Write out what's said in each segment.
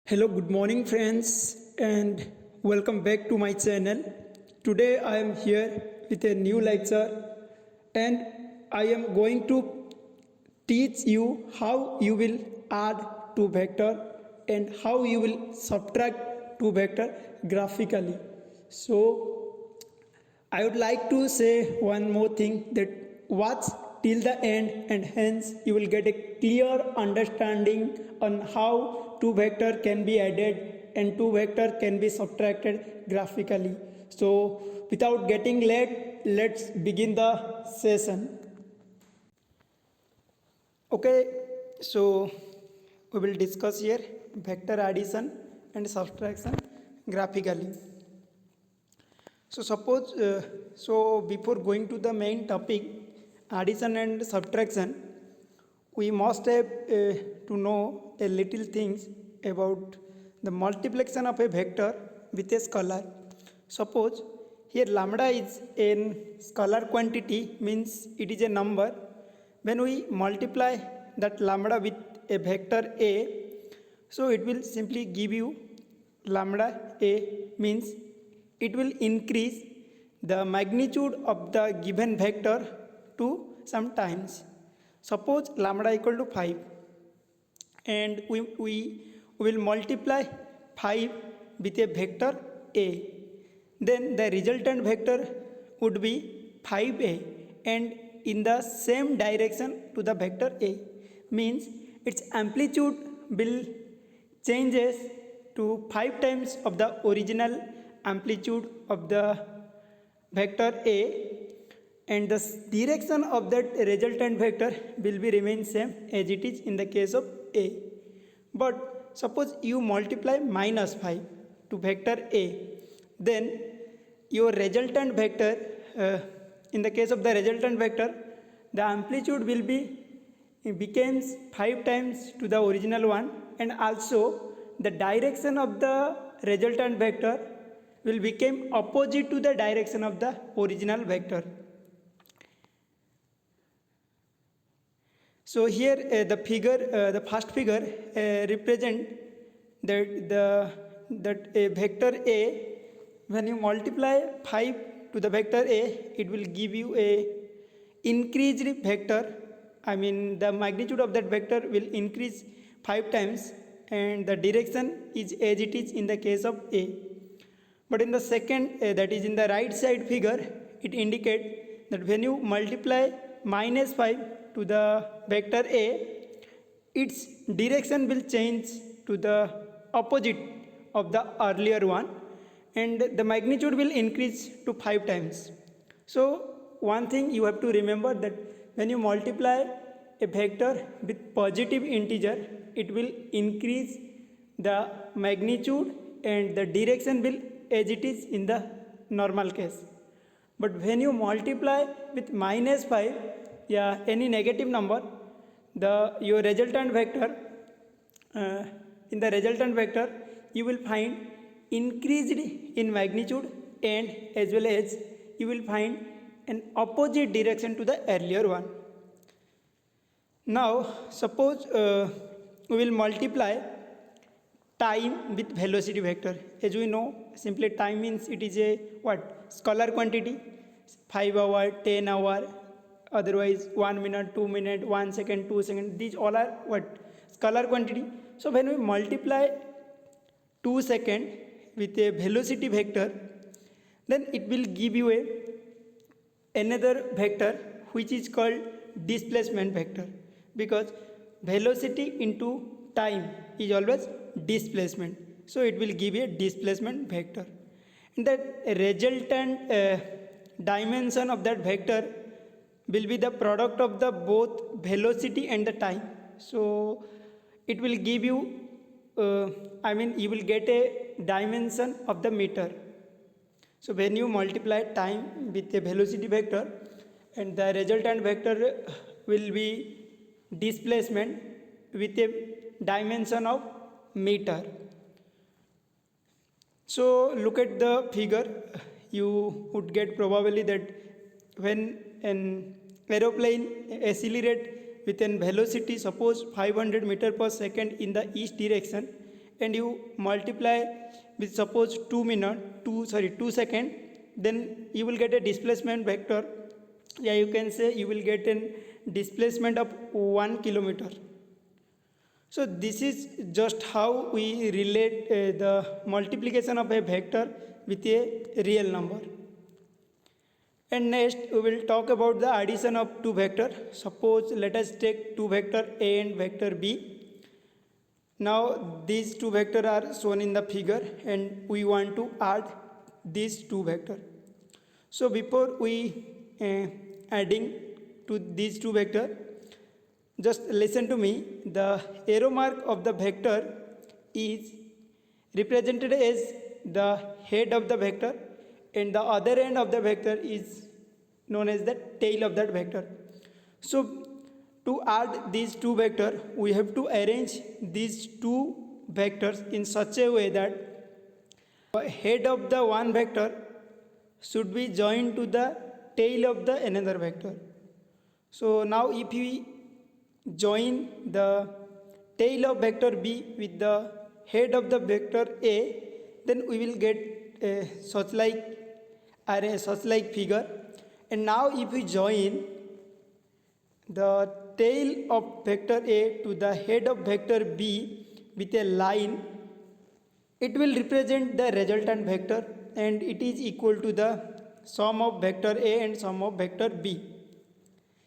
Hello, good morning, friends, and welcome back to my channel. Today, I am here with a new lecture, and I am going to teach you how you will add two vector and how you will subtract two vector graphically. So, I would like to say one more thing, that watch till the end, and hence you will get a clear understanding on how two vector can be added and two vector can be subtracted graphically. So without getting late, let's begin the session. Okay, so we will discuss here vector addition and subtraction graphically. So before going to the main topic, addition and subtraction, we must have to know a little things about the multiplication of a vector with a scalar. Suppose here lambda is a scalar quantity, means it is a number. When we multiply that lambda with a vector a, so it will simply give you lambda a, means it will increase the magnitude of the given vector to some times. Suppose lambda equal to 5, and we will multiply 5 with a vector a, then the resultant vector would be 5a, and in the same direction to the vector a, means its amplitude will changes to 5 times of the original amplitude of the vector a, and the direction of that resultant vector will be remain same as it is in the case of a. But suppose you multiply minus 5 to vector a, then your resultant vector, in the case of the resultant vector, the amplitude will be becomes 5 times to the original one, and also the direction of the resultant vector will become opposite to the direction of the original vector. So here the first figure represent that a vector a, when you multiply 5 to the vector a, it will give you a increased vector. I mean the magnitude of that vector will increase 5 times, and the direction is as it is in the case of a. But in the second, that is in the right side figure, it indicates that when you multiply minus 5 to the vector a, its direction will change to the opposite of the earlier one, and the magnitude will increase to 5 times. So one thing you have to remember, that when you multiply a vector with positive integer, it will increase the magnitude and the direction will as it is in the normal case. But when you multiply with minus 5, any negative number, your resultant vector, in the resultant vector you will find increased in magnitude, and as well as you will find an opposite direction to the earlier one. Now suppose we will multiply time with velocity vector. As we know, simply time means it is a what, scalar quantity. 5 hour, 10 hour, otherwise 1 minute, 2 minute, 1 second, 2 second, these all are what, scalar quantity. So when we multiply 2 second with a velocity vector, then it will give you another vector which is called displacement vector, because velocity into time is always displacement, so it will give you a displacement vector. And that resultant dimension of that vector will be the product of the both velocity and the time. So it will give you you will get a dimension of the meter. So when you multiply time with a velocity vector, and the resultant vector will be displacement with a dimension of meter. So look at the figure, you would get probably that when an aeroplane accelerate with a velocity, suppose 500 meter per second in the east direction, and you multiply with suppose 2 second, then you will get a displacement vector. Yeah, you can say you will get a displacement of 1 kilometer. So this is just how we relate the multiplication of a vector with a real number. And next we will talk about the addition of two vectors. Suppose let us take two vector A and vector B. Now these two vectors are shown in the figure and we want to add these two vectors. So before we adding to these two vectors, just listen to me. The arrow mark of the vector is represented as the head of the vector and the other end of the vector is known as the tail of that vector. So to add these two vectors, we have to arrange these two vectors in such a way that the head of the one vector should be joined to the tail of the another vector. So now if we join the tail of vector B with the head of the vector A, then we will get a such like figure. And now if we join the tail of vector A to the head of vector B with a line, it will represent the resultant vector and it is equal to the sum of vector A and sum of vector B.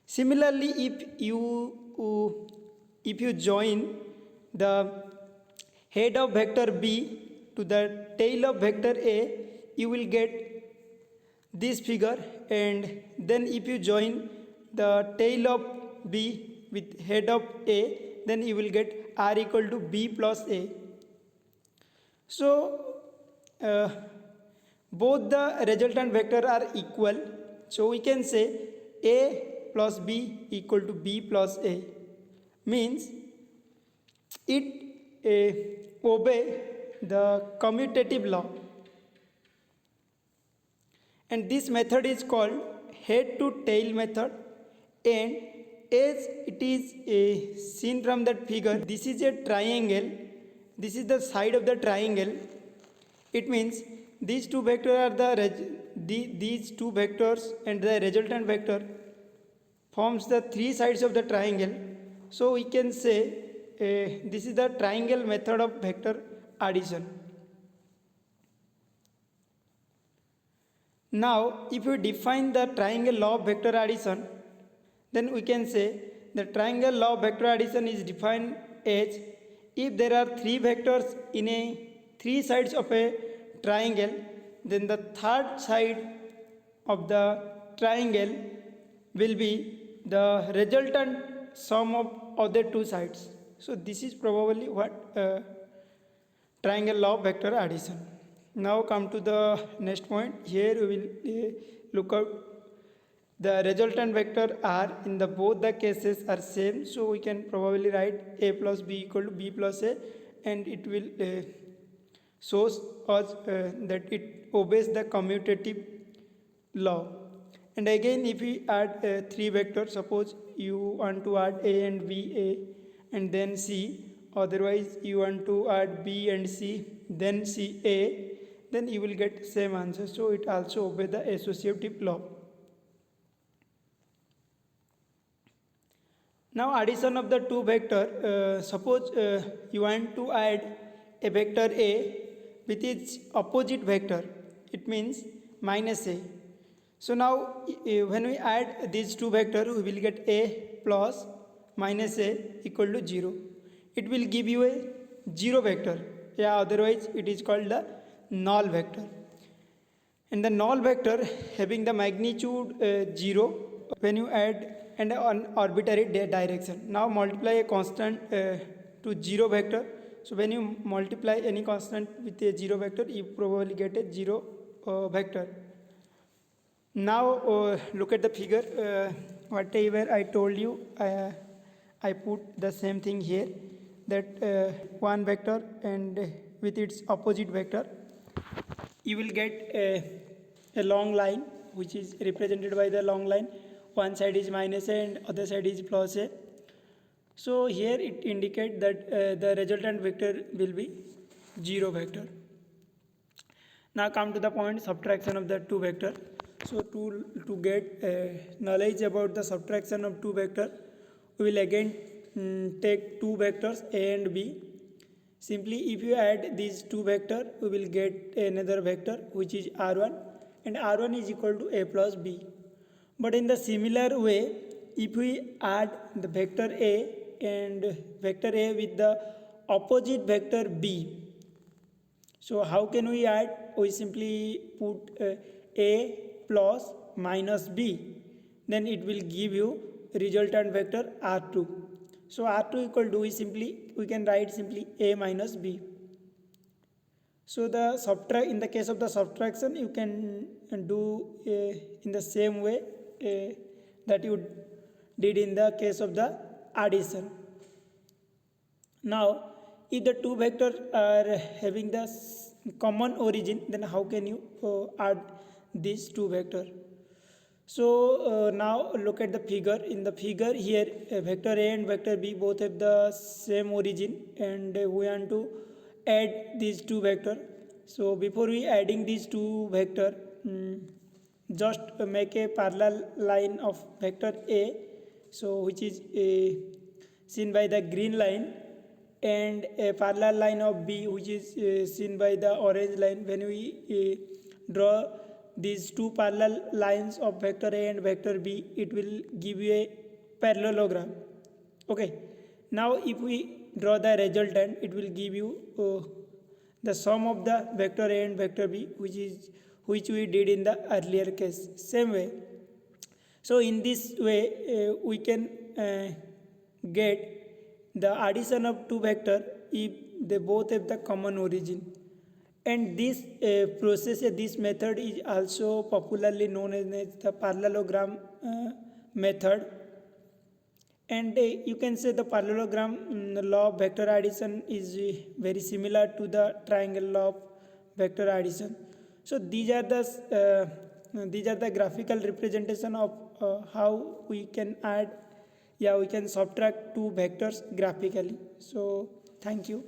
Similarly, if you join the head of vector B to the tail of vector A, you will get this figure, and then if you join the tail of B with head of A, then you will get R equal to B plus A. So both the resultant vector are equal, so we can say A plus B equal to B plus A, means it obey the commutative law, and this method is called head to tail method. And as it is seen from that figure, this is a triangle, this is the side of the triangle. It means these two vectors are these two vectors and the resultant vector forms the three sides of the triangle. So we can say this is the triangle method of vector addition. Now if we define the triangle law of vector addition, then we can say the triangle law of vector addition is defined as if there are three vectors in a three sides of a triangle, then the third side of the triangle will be the resultant sum of other two sides. So this is probably what triangle law of vector addition. Now come to the next point. Here we will look out the resultant vector R in the both the cases are same, so we can probably write A plus B equal to B plus A, and it will shows us that it obeys the commutative law. And again, if we add three vectors, suppose you want to add A and B, A and then C, otherwise you want to add B and C, then C, A, then you will get same answer. So it also obeys the associative law. Now addition of the two vector, suppose you want to add a vector A with its opposite vector, it means minus A. So now when we add these two vectors, we will get A plus minus A equal to 0. It will give you a 0 vector. Yeah, otherwise it is called the null vector. And the null vector having the magnitude 0 when you add and an arbitrary direction. Now multiply a constant to 0 vector. So when you multiply any constant with a 0 vector, you probably get a 0 vector. Now look at the figure. Whatever I told you, I put the same thing here, that one vector and with its opposite vector, you will get a long line which is represented by the long line. One side is minus A and other side is plus A. So here it indicates that the resultant vector will be 0 vector. Now come to the point subtraction of the two vector. So to get knowledge about the subtraction of two vector, we will again take two vectors a and b. Simply if you add these two vector, we will get another vector which is r1, and r1 is equal to a plus b. But in the similar way, if we add the vector a and vector a with the opposite vector b, so how can we add? We simply put a plus minus b, then it will give you resultant vector r2. So r2 equal to, we can write simply a minus b. So in the case of the subtraction, you can do in the same way that you did in the case of the addition. Now, if the two vectors are having the common origin, then how can you add these two vectors? So now look at the figure. In the figure here, vector a and vector b both have the same origin, and we want to add these two vectors. So before we adding these two vectors, just make a parallel line of vector a, so which is seen by the green line, and a parallel line of b which is seen by the orange line. When we draw these two parallel lines of vector a and vector b, it will give you a parallelogram. Okay, now if we draw the resultant, it will give you the sum of the vector a and vector b, which we did in the earlier case. Same way, so in this way we can get the addition of two vector if they both have the common origin. And this process, this method is also popularly known as the parallelogram method. And you can say the parallelogram law of vector addition is very similar to the triangle law of vector addition. So these are the graphical representation of how we can add, we can subtract two vectors graphically. So thank you.